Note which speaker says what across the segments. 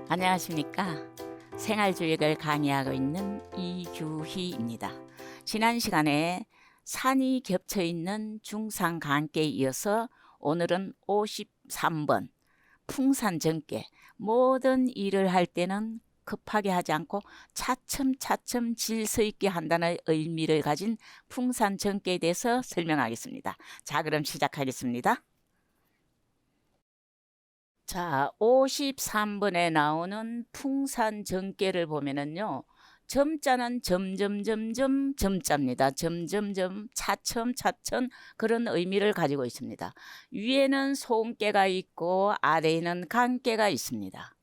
Speaker 1: 안녕하십니까. 생활주역을 강의하고 있는 이규희입니다. 지난 시간에 산이 겹쳐 있는 중산간께에 이어서 오늘은 53번 풍산정께, 모든 일을 할 때는 급하게 하지 않고 차츰차츰 질서 있게 한다는 의미를 가진 풍산정께에 대해서 설명하겠습니다. 자, 그럼 시작하겠습니다. 자, 53번에 나오는 풍산정께를 보면은요, 점자는 점점점점 점자입니다. 점점점 차츰차츰 그런 의미를 가지고 있습니다. 위에는 소음께가 있고 아래에는 간께가 있습니다.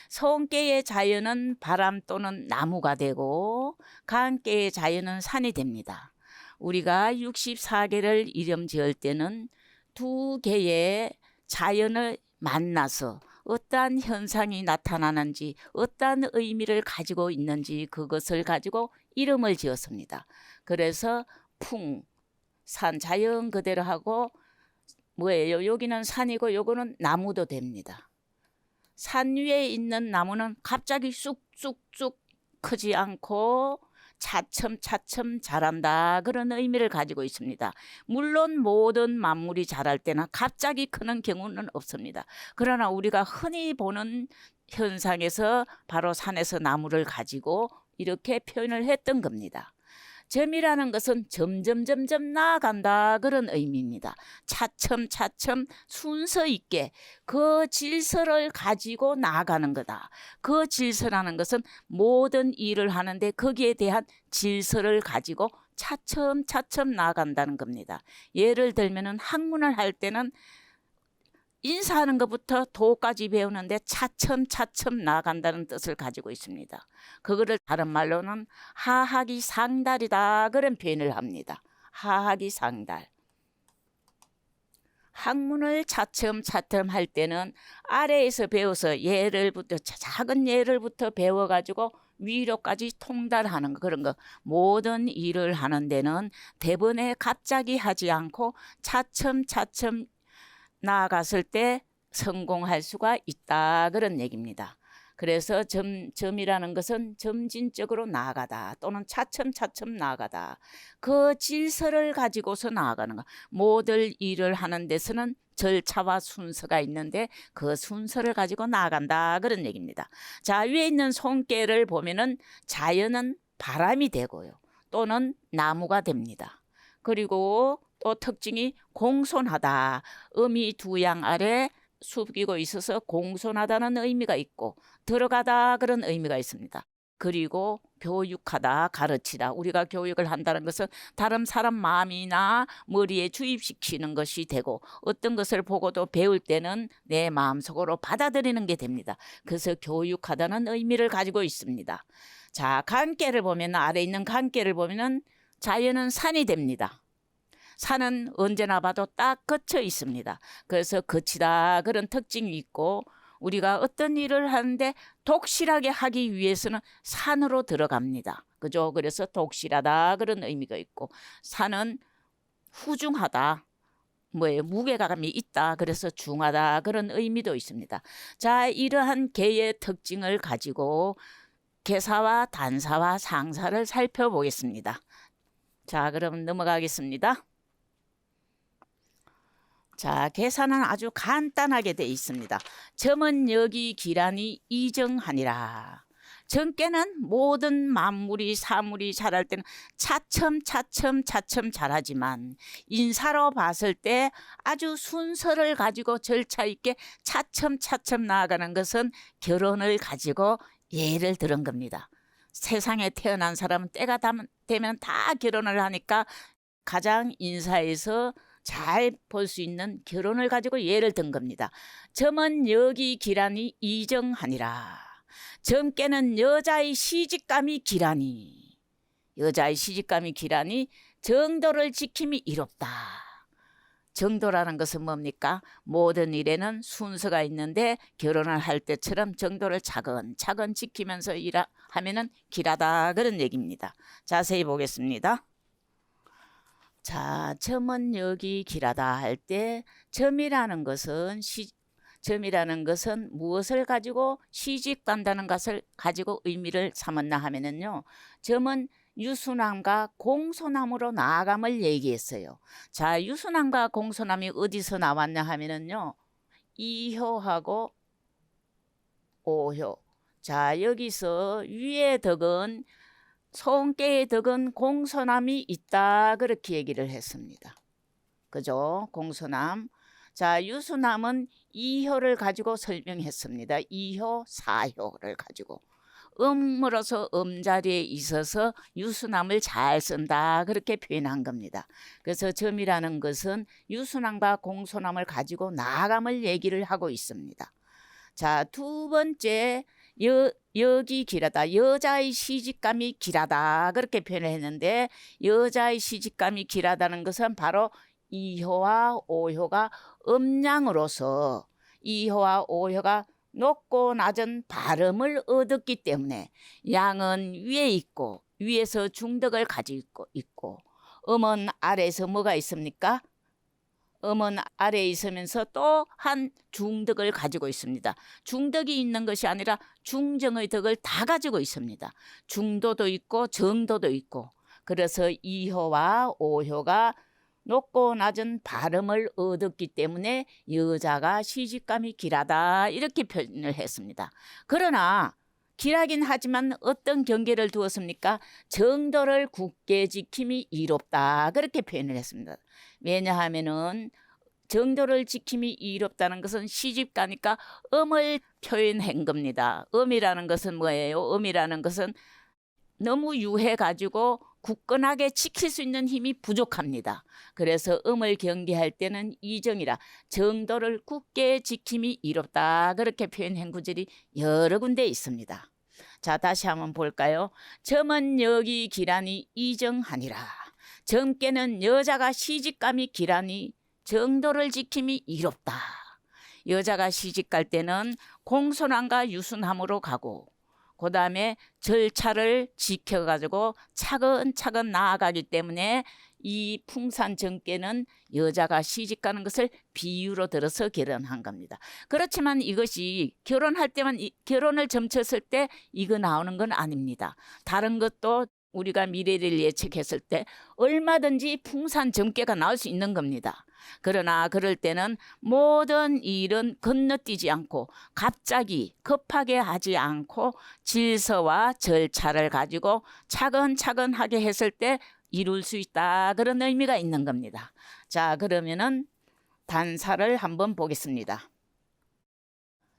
Speaker 1: 소음께의 자연은 바람 또는 나무가 되고 간께의 자연은 산이 됩니다. 우리가 64개를 이름 지을 때는 두 개의 자연을 만나서 어떠한 현상이 나타나는지, 어떠한 의미를 가지고 있는지 그것을 가지고 이름을 지었습니다. 그래서 풍, 산, 자연 그대로 하고 뭐예요? 여기는 산이고 요거는 나무도 됩니다. 산 위에 있는 나무는 갑자기 쑥쑥쑥 크지 않고 차츰차츰 자란다, 그런 의미를 가지고 있습니다. 물론 모든 만물이 자랄 때나 갑자기 크는 경우는 없습니다. 그러나 우리가 흔히 보는 현상에서 바로 산에서 나무를 가지고 이렇게 표현을 했던 겁니다. 점이라는 것은 점점점점 나아간다, 그런 의미입니다. 차츰차츰 순서 있게 그 질서를 가지고 나아가는 거다. 그 질서라는 것은 모든 일을 하는데 거기에 대한 질서를 가지고 차츰차츰 나아간다는 겁니다. 예를 들면 학문을 할 때는 인사하는 것부터 도까지 배우는데 차츰차츰 나아간다는 뜻을 가지고 있습니다. 그거를 다른 말로는 하하기 상달이다, 그런 표현을 합니다. 하하기 상달. 학문을 차츰차츰 할 때는 아래에서 배워서 작은 예를부터 배워가지고 위로까지 통달하는 거, 그런 거. 모든 일을 하는 데는 대번에 갑자기 하지 않고 차츰차츰 나아갔을 때 성공할 수가 있다, 그런 얘기입니다. 그래서 점이라는 것은 점진적으로 나아가다 또는 차츰차츰 나아가다. 그 질서를 가지고서 나아가는 것. 모든 일을 하는 데서는 절차와 순서가 있는데 그 순서를 가지고 나아간다, 그런 얘기입니다. 자, 위에 있는 손께를 보면은 자연은 바람이 되고요, 또는 나무가 됩니다. 그리고 또 특징이 공손하다. 음이 두 양 아래 숙이고 있어서 공손하다는 의미가 있고 들어가다, 그런 의미가 있습니다. 그리고 교육하다, 가르치다. 우리가 교육을 한다는 것은 다른 사람 마음이나 머리에 주입시키는 것이 되고 어떤 것을 보고도 배울 때는 내 마음속으로 받아들이는 게 됩니다. 그래서 교육하다는 의미를 가지고 있습니다. 자, 간께를 보면, 아래 있는 간께를 보면은 자연은 산이 됩니다. 산은 언제나 봐도 딱 거쳐 있습니다. 그래서 거치다, 그런 특징이 있고 우리가 어떤 일을 하는데 독실하게 하기 위해서는 산으로 들어갑니다. 그죠? 그래서 독실하다, 그런 의미가 있고 산은 후중하다, 뭐예요? 무게감이 있다, 그래서 중하다, 그런 의미도 있습니다. 자, 이러한 개의 특징을 가지고 개사와 단사와 상사를 살펴보겠습니다. 자, 그럼 넘어가겠습니다. 자, 계산은 아주 간단하게 되어 있습니다. 점은 여기 기란이 이정하니라. 정께는 모든 만물이 사물이 자랄 때는 차츰차츰 자라지만 인사로 봤을 때 아주 순서를 가지고 절차 있게 차츰차츰 나아가는 것은 결혼을 가지고 예를 들은 겁니다. 세상에 태어난 사람은 때가 되면 다 결혼을 하니까 가장 인사에서 잘 볼 수 있는 결혼을 가지고 예를 든 겁니다. 점은 여기 기란이 이정하니라. 점께는 여자의 시집감이 기라니. 여자의 시집감이 기라니 정도를 지킴이 이롭다. 정도라는 것은 뭡니까? 모든 일에는 순서가 있는데 결혼을 할 때처럼 정도를 차근차근 지키면서 하면은 길하다, 그런 얘기입니다. 자세히 보겠습니다. 자, 점은 여기 길하다 할 때 점이라는 것은 점이라는 것은 무엇을 가지고 시집 간다는 것을 가지고 의미를 삼았나 하면은요. 점은 유수남과 공소남으로 나아감을 얘기했어요. 자, 유수남과 공소남이 어디서 나왔냐 하면은요. 이효하고 오효. 자, 여기서 위의 덕은 손께의 덕은 공소남이 있다 그렇게 얘기를 했습니다. 그죠? 공소남. 자, 유수남은 이효를 가지고 설명했습니다. 이효, 사효를 가지고. 음으로서 음자리에 있어서 유수남을 잘 쓴다 그렇게 표현한 겁니다. 그래서 점이라는 것은 유수남과 공소남을 가지고 나아감을 얘기를 하고 있습니다. 자, 두 번째 여기 길하다. 여자의 시집감이 길하다 그렇게 표현을 했는데 여자의 시집감이 길하다는 것은 바로 이효와 오효가 음양으로서 이효와 오효가 높고 낮은 발음을 얻었기 때문에 양은 위에 있고 위에서 중덕을 가지고 있고 음은 아래에서 뭐가 있습니까? 음은 아래에 있으면서 또 한 중덕을 가지고 있습니다. 중덕이 있는 것이 아니라 중정의 덕을 다 가지고 있습니다. 중도도 있고 정도도 있고 그래서 이효와 오효가 높고 낮은 발음을 얻었기 때문에 여자가 시집감이 길하다 이렇게 표현을 했습니다. 그러나 길하긴 하지만 어떤 경계를 두었습니까? 정도를 굳게 지킴이 이롭다 그렇게 표현을 했습니다. 왜냐하면은 정도를 지킴이 이롭다는 것은 시집 가니까 음을 표현한 겁니다. 음이라는 것은 뭐예요? 음이라는 것은 너무 유해가지고 굳건하게 지킬 수 있는 힘이 부족합니다. 그래서 음을 경계할 때는 이정이라 정도를 굳게 지킴이 이롭다 그렇게 표현한 구절이 여러 군데 있습니다. 자, 다시 한번 볼까요? 점은 여기 기라니 이정하니라. 점께는 여자가 시집감이 기라니 정도를 지킴이 이롭다. 여자가 시집 갈 때는 공손함과 유순함으로 가고 그 다음에 절차를 지켜가지고 차근차근 나아가기 때문에 이 풍산정께는 여자가 시집 가는 것을 비유로 들어서 결혼한 겁니다. 그렇지만 이것이 결혼할 때만 결혼을 점쳤을 때 이거 나오는 건 아닙니다. 다른 것도 우리가 미래를 예측했을 때 얼마든지 풍산정께가 나올 수 있는 겁니다. 그러나 그럴 때는 모든 일은 건너뛰지 않고 갑자기 급하게 하지 않고 질서와 절차를 가지고 차근차근하게 했을 때 이룰 수 있다 그런 의미가 있는 겁니다. 자, 그러면은 단사를 한번 보겠습니다.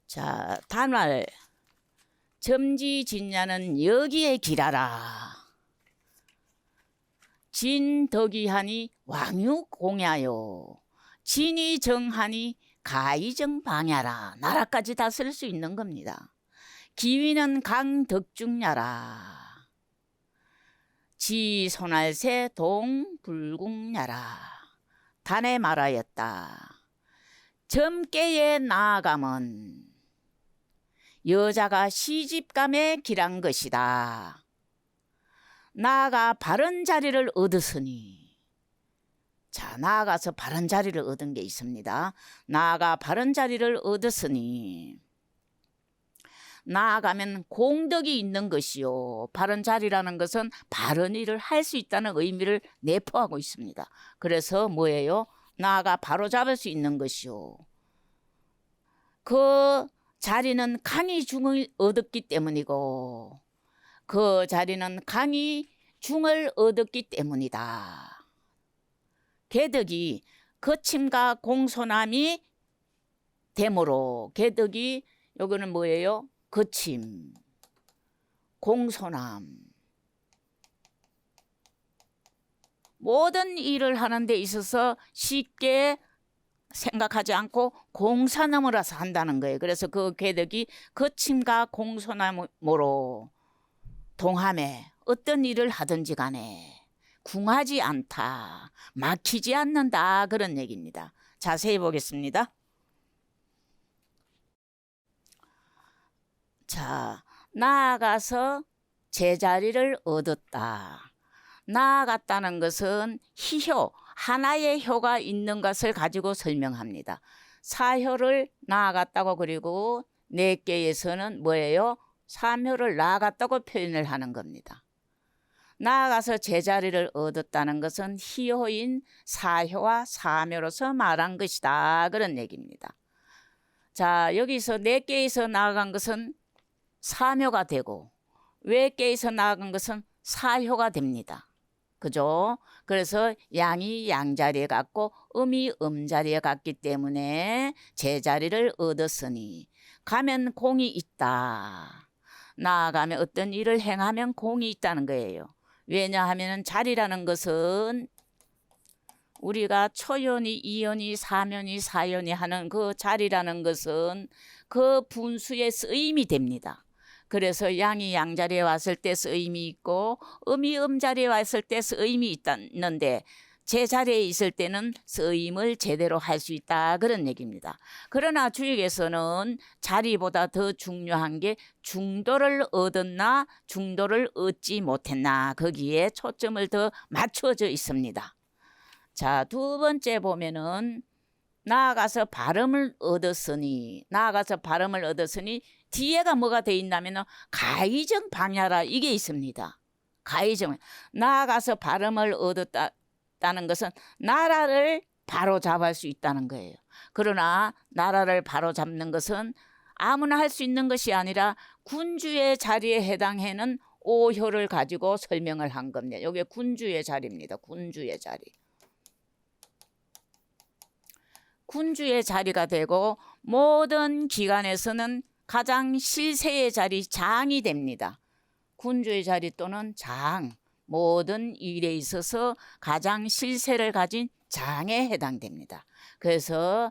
Speaker 1: 자, 단활 점지진야는 여기에 기라라. 진덕이하니 왕유공야요. 진이 정하니 가이정방야라. 나라까지 다 쓸 수 있는 겁니다. 기위는 강덕중야라. 지손알새 동불궁야라. 단에 말하였다. 점께에 나아감은 여자가 시집감에 길한 것이다. 나아가 바른 자리를 얻으으니 자, 나아가서 바른 자리를 얻은 게 있습니다. 나아가 바른 자리를 얻으으니 나아가면 공덕이 있는 것이요. 바른 자리라는 것은 바른 일을 할 수 있다는 의미를 내포하고 있습니다. 그래서 뭐예요? 나아가 바로잡을 수 있는 것이요. 그 자리는 강이 중을 얻었기 때문이고 그 자리는 강이 중을 얻었기 때문이다. 개덕이 거침과 공손함이 되므로 개덕이 요거는 뭐예요? 거침, 공손함. 모든 일을 하는 데 있어서 쉽게 생각하지 않고 공산함으로서 한다는 거예요. 그래서 그 개덕이 거침과 공손함으로 동함에 어떤 일을 하든지 간에 궁하지 않다, 막히지 않는다 그런 얘기입니다. 자세히 보겠습니다. 자, 나아가서 제자리를 얻었다. 나아갔다는 것은 희효, 하나의 효가 있는 것을 가지고 설명합니다. 사효를 나아갔다고 그리고 넷개에서는 뭐예요? 사묘를 나아갔다고 표현을 하는 겁니다. 나아가서 제자리를 얻었다는 것은 희효인 사효와 사묘로서 말한 것이다. 그런 얘기입니다. 자, 여기서 넷개에서 나아간 것은 사묘가 되고 외개에서 나아간 것은 사효가 됩니다. 그죠? 그래서 양이 양자리에 갔고 음이 음자리에 갔기 때문에 제자리를 얻었으니 가면 공이 있다. 나아가면 어떤 일을 행하면 공이 있다는 거예요. 왜냐하면 자리라는 것은 우리가 초연이, 이연이, 사면이, 사연이 하는 그 자리라는 것은 그 분수의 쓰임이 됩니다. 그래서 양이 양자리에 왔을 때 쓰임이 있고 음이 음자리에 왔을 때 쓰임이 있다는데 제자리에 있을 때는 쓰임을 제대로 할 수 있다. 그런 얘기입니다. 그러나 주역에서는 자리보다 더 중요한 게 중도를 얻었나 중도를 얻지 못했나 거기에 초점을 더 맞춰져 있습니다. 자, 두 번째 보면은 나아가서 발음을 얻었으니 뒤에가 뭐가 돼 있냐면 가의정 방야라 이게 있습니다. 가의정 나아가서 발음을 얻었다는 것은 나라를 바로 잡을 수 있다는 거예요. 그러나 나라를 바로 잡는 것은 아무나 할 수 있는 것이 아니라 군주의 자리에 해당하는 오효를 가지고 설명을 한 겁니다. 이게 군주의 자리입니다. 군주의 자리. 군주의 자리가 되고 모든 기관에서는 가장 실세의 자리 장이 됩니다. 군주의 자리 또는 장, 모든 일에 있어서 가장 실세를 가진 장에 해당됩니다. 그래서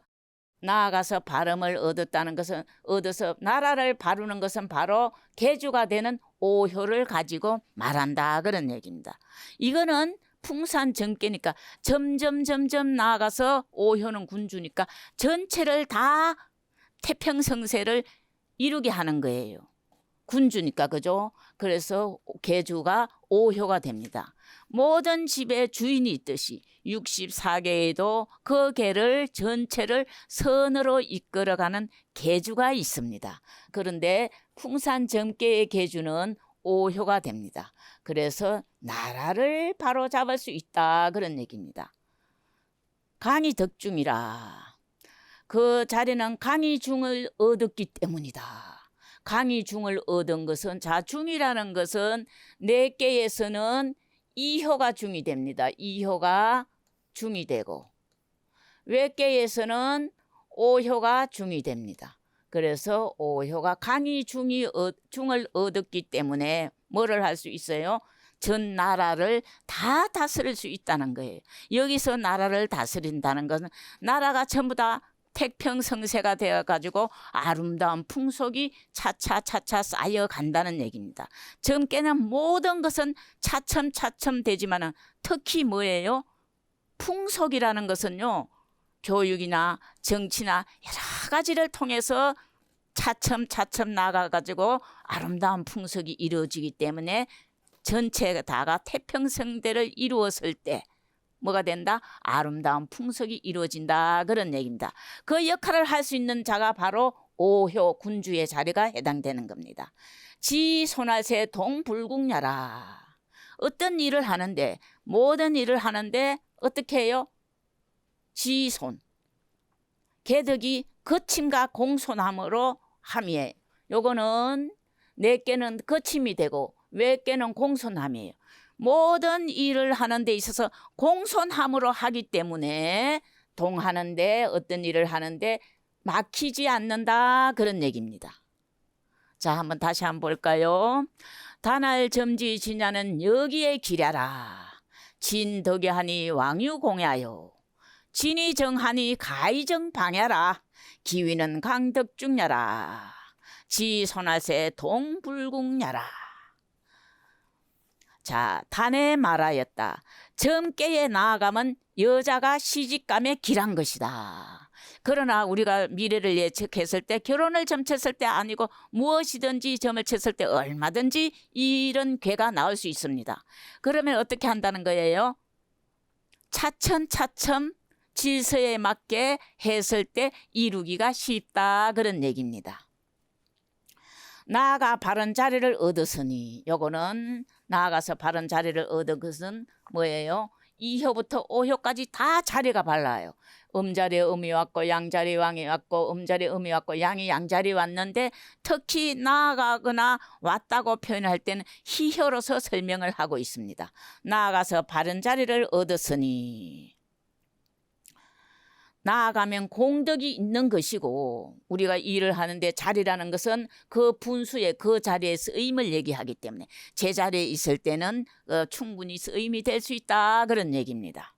Speaker 1: 나아가서 발음을 얻었다는 것은 얻어서 나라를 바루는 것은 바로 계주가 되는 오효를 가지고 말한다 그런 얘기입니다. 이거는 풍산정계니까 점점 나아가서 오효는 군주니까 전체를 다 태평성세를 이루게 하는 거예요. 군주니까 그죠? 그래서 계주가 오효가 됩니다. 모든 집에 주인이 있듯이 64개에도 그 계를 전체를 선으로 이끌어가는 계주가 있습니다. 그런데 풍산정계의 계주는 오효가 됩니다. 그래서 나라를 바로 잡을 수 있다 그런 얘기입니다. 강이 덕중이라. 그 자리는 강이 중을 얻었기 때문이다. 강이 중을 얻은 것은 자중이라는 것은 네 개에서는 이효가 중이 됩니다. 이효가 중이 되고 외개에서는 오효가 중이 됩니다. 그래서 오효가 강이 중을 얻었기 때문에 뭐를 할 수 있어요? 전 나라를 다 다스릴 수 있다는 거예요. 여기서 나라를 다스린다는 것은 나라가 전부 다 태평성세가 되어가지고 아름다운 풍속이 차차 쌓여간다는 얘기입니다. 젊게는 모든 것은 차츰 되지만 특히 뭐예요? 풍속이라는 것은요. 교육이나 정치나 여러 가지를 통해서 차츰 나가가지고 아름다운 풍속이 이루어지기 때문에 전체 다가 태평성대를 이루었을 때 뭐가 된다? 아름다운 풍속이 이루어진다 그런 얘기입니다. 그 역할을 할 수 있는 자가 바로 오효 군주의 자리가 해당되는 겁니다. 지손할세 동불국야라. 어떤 일을 하는데 모든 일을 하는데 어떻게 해요? 지손 개덕이 거침과 공손함으로 함이에요. 요거는 네 개는 거침이 되고 외 개는 공손함이에요. 모든 일을 하는 데 있어서 공손함으로 하기 때문에 동하는데 어떤 일을 하는데 막히지 않는다 그런 얘기입니다. 자, 한번 다시 한번 볼까요? 다날 점지 진야는 여기에 기랴라. 진덕여하니 왕유공야요. 진이 정하니 가이정 방야라. 기위는 강덕중야라. 지손하세 동불국야라. 자, 단에 말하였다. 젊게에 나아가면 여자가 시집감에 길한 것이다. 그러나 우리가 미래를 예측했을 때 결혼을 점쳤을 때 아니고 무엇이든지 점을 쳤을 때 얼마든지 이런 괴가 나올 수 있습니다. 그러면 어떻게 한다는 거예요? 차츰 질서에 맞게 했을 때 이루기가 쉽다 그런 얘기입니다. 나아가 바른 자리를 얻었으니 요거는 나아가서 바른 자리를 얻은 것은 뭐예요? 2효부터 5효까지 다 자리가 발라요. 음자리에 음이 왔고 양자리에 왕이 왔고 음자리에 음이 왔고 양이 양자리에 왔는데 특히 나아가거나 왔다고 표현할 때는 희효로서 설명을 하고 있습니다. 나아가서 바른 자리를 얻었으니 나아가면 공덕이 있는 것이고 우리가 일을 하는데 자리라는 것은 그 분수의 그 자리의 쓰임을 얘기하기 때문에 제자리에 있을 때는 충분히 쓰임이 될 수 있다 그런 얘기입니다.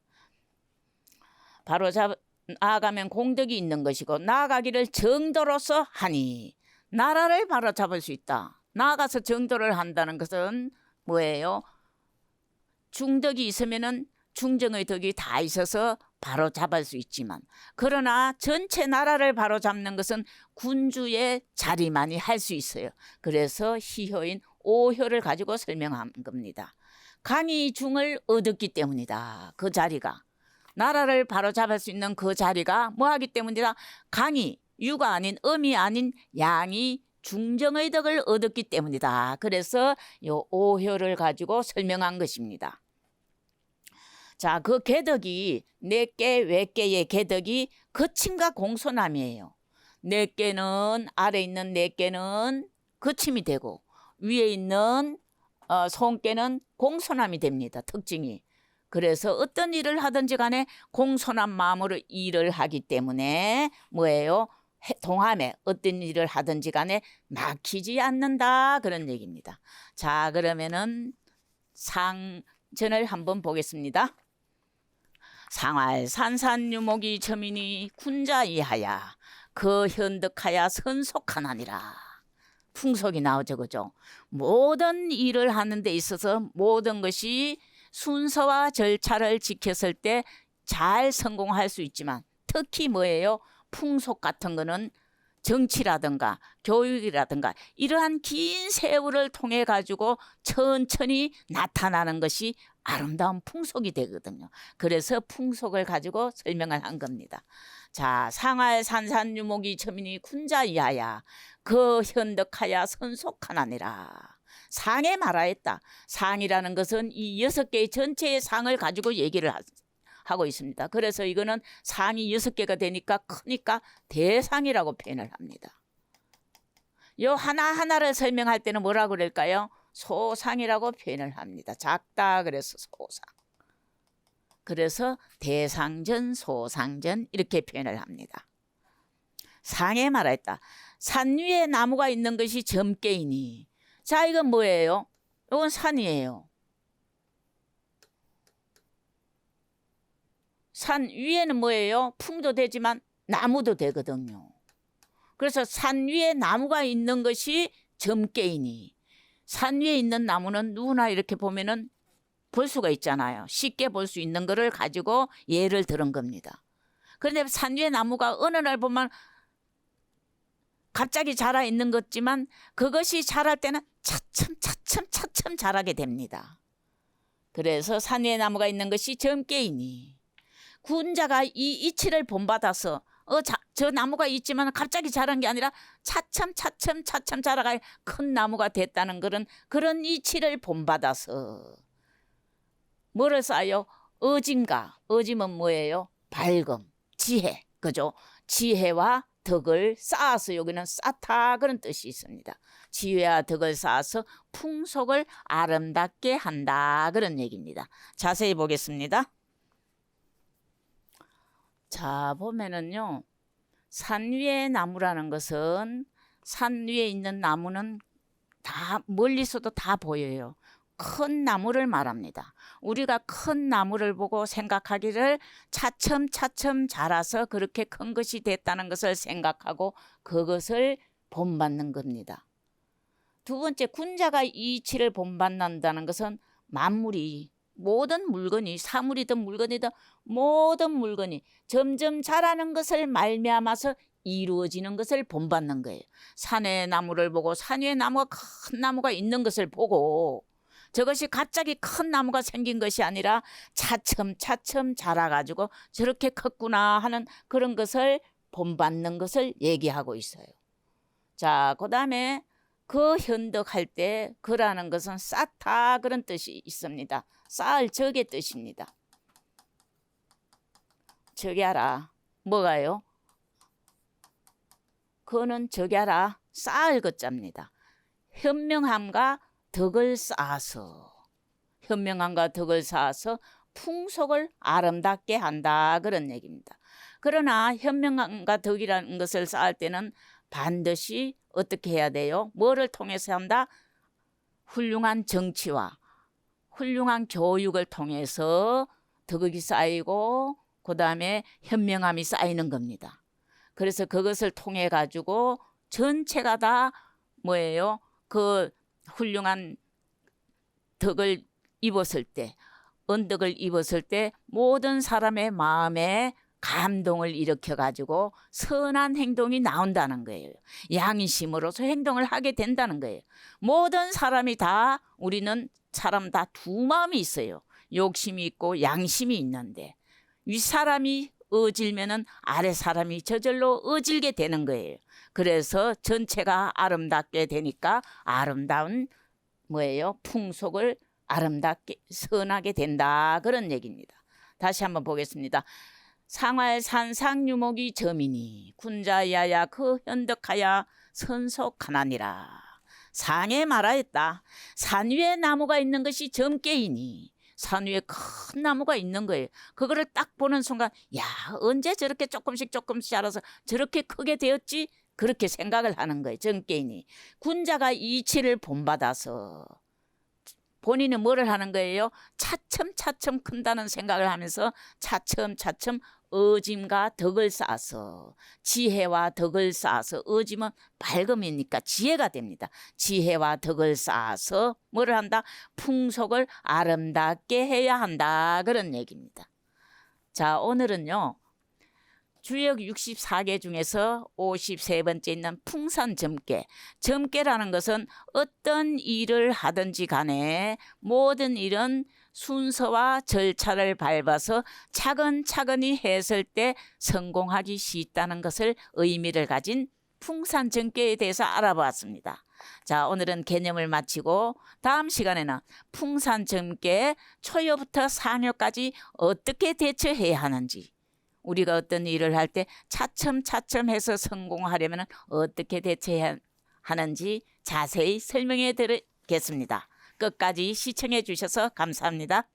Speaker 1: 바로 나아가면 공덕이 있는 것이고 나아가기를 정도로서 하니 나라를 바로 잡을 수 있다. 나아가서 정도를 한다는 것은 뭐예요? 중덕이 있으면은 중정의 덕이 다 있어서 바로 잡을 수 있지만 그러나 전체 나라를 바로 잡는 것은 군주의 자리만이 할 수 있어요. 그래서 희효인 5효를 가지고 설명한 겁니다. 강이 중을 얻었기 때문이다. 그 자리가 나라를 바로 잡을 수 있는 그 자리가 뭐하기 때문이다. 강이 유가 아닌 음이 아닌 양이 중정의 덕을 얻었기 때문이다. 그래서 이 5효를 가지고 설명한 것입니다. 자, 그 개덕이 내께 외께의 개덕이 거침과 공손함이에요. 내께는 아래 있는 내께는 거침이 되고 위에 있는 손께는 공손함이 됩니다. 특징이. 그래서 어떤 일을 하든지 간에 공손한 마음으로 일을 하기 때문에 뭐예요? 동함에 어떤 일을 하든지 간에 막히지 않는다 그런 얘기입니다. 자, 그러면은 상전을 한번 보겠습니다. 상활 산산유목이 점이니 군자이하야 그 현득하야 선속하나니라. 풍속이 나오죠. 그죠? 모든 일을 하는 데 있어서 모든 것이 순서와 절차를 지켰을 때 잘 성공할 수 있지만 특히 뭐예요? 풍속 같은 거는 정치라든가 교육이라든가 이러한 긴 세월을 통해 가지고 천천히 나타나는 것이 아름다운 풍속이 되거든요. 그래서 풍속을 가지고 설명을 한 겁니다. 자, 상할 산산유목이 점이니 군자이하야 그 현덕하야 선속하나니라. 상에 말하였다. 상이라는 것은 이 6개의 전체의 상을 가지고 얘기를 하고 있습니다. 그래서 이거는 상이 6개가 되니까 크니까 대상이라고 표현을 합니다. 요 하나하나를 설명할 때는 뭐라고 그럴까요? 소상이라고 표현을 합니다. 작다 그래서 소상. 그래서 대상전, 소상전 이렇게 표현을 합니다. 상에 말했다. 산 위에 나무가 있는 것이 점괘이니. 자, 이건 뭐예요? 이건 산이에요. 산 위에는 뭐예요? 풍도 되지만 나무도 되거든요. 그래서 산 위에 나무가 있는 것이 점괘이니. 산 위에 있는 나무는 누구나 이렇게 보면은 볼 수가 있잖아요. 쉽게 볼 수 있는 거를 가지고 예를 들은 겁니다. 그런데 산 위에 나무가 어느 날 보면 갑자기 자라 있는 것지만 그것이 자랄 때는 차츰 자라게 됩니다. 그래서 산 위에 나무가 있는 것이 점괘이니. 군자가 이 이치를 본받아서 저 나무가 있지만 갑자기 자란 게 아니라 차츰 자라가 큰 나무가 됐다는 그런 이치를 본받아서 뭐를 쌓아요? 어짐가. 어짐은 뭐예요? 밝음, 지혜. 그죠? 지혜와 덕을 쌓아서 여기는 쌓다 그런 뜻이 있습니다. 지혜와 덕을 쌓아서 풍속을 아름답게 한다 그런 얘기입니다. 자세히 보겠습니다. 자, 보면은요. 산 위의 나무라는 것은 산 위에 있는 나무는 다 멀리서도 다 보여요. 큰 나무를 말합니다. 우리가 큰 나무를 보고 생각하기를 차츰 자라서 그렇게 큰 것이 됐다는 것을 생각하고 그것을 본받는 겁니다. 두 번째, 군자가 이치를 본받는다는 것은 만물이 모든 물건이 사물이든 물건이든 모든 물건이 점점 자라는 것을 말미암아서 이루어지는 것을 본받는 거예요. 산의 나무를 보고 산 위에 나무가 큰 나무가 있는 것을 보고 저것이 갑자기 큰 나무가 생긴 것이 아니라 차츰차츰 자라가지고 저렇게 컸구나 하는 그런 것을 본받는 것을 얘기하고 있어요. 자, 그다음에 그 현덕할 때 그라는 것은 쌓다 그런 뜻이 있습니다. 쌓을 적의 뜻입니다. 적야라. 뭐가요? 그는 적야라 쌓을 것자입니다. 현명함과 덕을 쌓아서 현명함과 덕을 쌓아서 풍속을 아름답게 한다 그런 얘기입니다. 그러나 현명함과 덕이라는 것을 쌓을 때는 반드시 어떻게 해야 돼요? 뭐를 통해서 한다? 훌륭한 정치와 훌륭한 교육을 통해서 덕이 쌓이고 그 다음에 현명함이 쌓이는 겁니다. 그래서 그것을 통해 가지고 전체가 다 뭐예요? 그 훌륭한 덕을 입었을 때, 언덕을 입었을 때 모든 사람의 마음에 감동을 일으켜 가지고 선한 행동이 나온다는 거예요. 양심으로서 행동을 하게 된다는 거예요. 모든 사람이 다 우리는 사람 다 두 마음이 있어요. 욕심이 있고 양심이 있는데 윗사람이 어질면은 아래 사람이 저절로 어질게 되는 거예요. 그래서 전체가 아름답게 되니까 아름다운 뭐예요? 풍속을 아름답게 선하게 된다 그런 얘기입니다. 다시 한번 보겠습니다. 상활산 상유목이 점이니 군자야야 그 현덕하야 선속하나니라. 상에 말하였다. 산 위에 나무가 있는 것이 점깨이니 산 위에 큰 나무가 있는 거예요. 그거를 딱 보는 순간 야 언제 저렇게 조금씩 자라서 저렇게 크게 되었지? 그렇게 생각을 하는 거예요. 점깨이니. 군자가 이치를 본받아서 본인은 뭐를 하는 거예요? 차츰차츰 큰다는 생각을 하면서 차츰차츰 어짐과 덕을 쌓아서 지혜와 덕을 쌓아서 어짐은 밝음이니까 지혜가 됩니다. 지혜와 덕을 쌓아서 뭐를 한다? 풍속을 아름답게 해야 한다 그런 얘기입니다. 자, 오늘은요. 주역 64개 중에서 53번째 있는 풍산점괘. 점괘라는 것은 어떤 일을 하든지 간에 모든 일은 순서와 절차를 밟아서 차근차근히 했을 때 성공하기 쉽다는 것을 의미를 가진 풍산점괘에 대해서 알아보았습니다. 자, 오늘은 개념을 마치고 다음 시간에는 풍산점괘 초여부터 상여까지 어떻게 대처해야 하는지, 우리가 어떤 일을 할 때 차츰차츰 해서 성공하려면 어떻게 대처해야 하는지 자세히 설명해 드리겠습니다. 끝까지 시청해 주셔서 감사합니다.